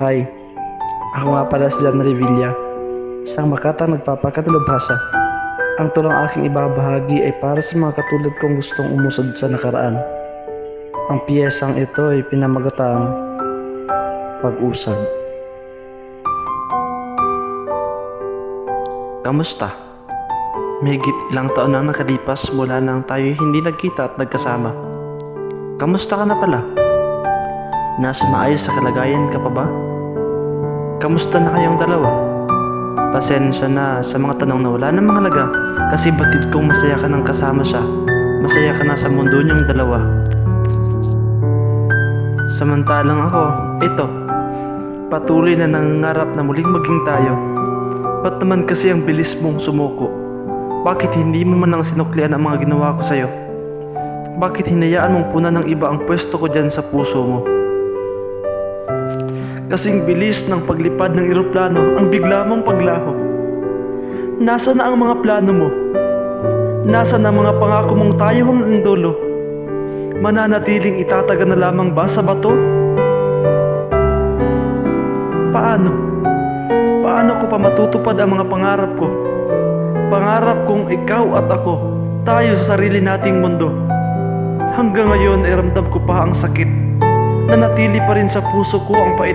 Hi, ako nga pala si Jan Revilla, isang makatang nagpapakatulubhasa. Ang tulang aking ibabahagi ay para sa mga katulad kong gustong umusad sa nakaraan. Ang piyesang ito ay pinamagatang Pag-usad. Kamusta? Mahigit ilang taon na nakalipas mula nang tayo hindi nagkita at nagkasama. Kamusta ka na pala? Nasa maayos sa kalagayan ka pa ba? Kamusta na kayong dalawa? Pasensya na sa mga tanong na wala ng mga laga, kasi batid kong masaya ka nang kasama siya. Masaya ka na sa mundo niyong dalawa. Samantalang ako, ito, patuloy na nangangarap na muling maging tayo. Ba't naman kasi ang bilis mong sumuko? Bakit hindi mo man lang sinuklian ang mga ginawa ko sa'yo? Bakit hinayaan mong punan ng iba ang pwesto ko dyan sa puso mo? Kasing bilis ng paglipad ng eroplano ang bigla mong paglaho. Nasa na ang mga plano mo? Nasa na mga pangako mong tayo hanggang dulo? Mananatiling itataga na lamang ba sa bato? Paano? Paano ko pa matutupad ang mga pangarap ko? Pangarap kong ikaw at ako, tayo sa sarili nating mundo. Hanggang ngayon ay ramdam ko pa ang sakit. Nanatili pa rin sa puso ko ang pait.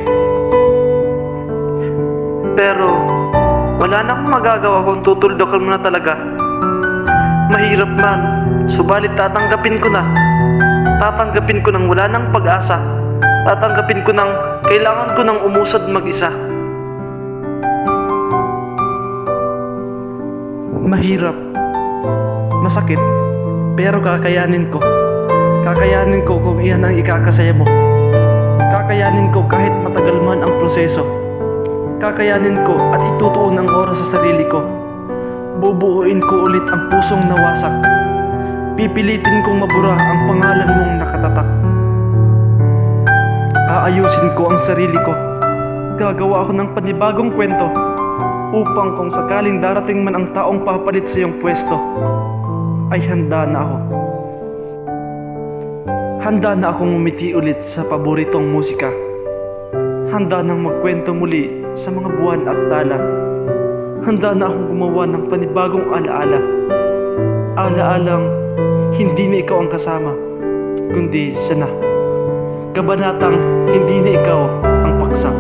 Pero wala na akong magagawa kung tutuldokan mo na talaga. Mahirap man, subalit tatanggapin ko na. Tatanggapin ko nang wala ng pag-asa. Tatanggapin ko nang kailangan ko nang umusad mag-isa. Mahirap, masakit, pero kakayanin ko. Kakayanin ko kung iyan ang ikakasaya mo. Kakayanin ko kahit matagal man ang proseso. Kakayanin ko at itutuon ang oras sa sarili ko. Bubuuin ko ulit ang pusong nawasak. Pipilitin kong mabura ang pangalan mong nakatatak. Aayusin ko ang sarili ko. Gagawa ako ng panibagong kwento upang kung sakaling darating man ang taong papalit sa iyong pwesto, ay handa na ako. Handa na akong umiti ulit sa paboritong musika. Handa nang magkwento muli sa mga buwan at tala. Handa na akong gumawa ng panibagong alaala. Alaalang hindi na ikaw ang kasama, kundi siya na. Kabanatang hindi na ikaw ang paksa.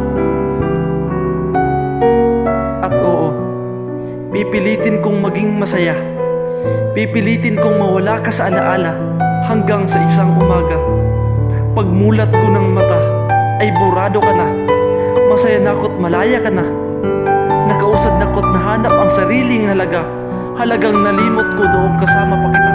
At oo, pipilitin kong maging masaya. Pipilitin kong mawala ka sa alaala hanggang sa isang umaga. Pagmulat ko ng mata ay burado ka na. Masaya na ako't malaya ka na. Nakausad na ako't nahanap ang sariling halaga. Halagang nalimot ko noong kasama pa kita.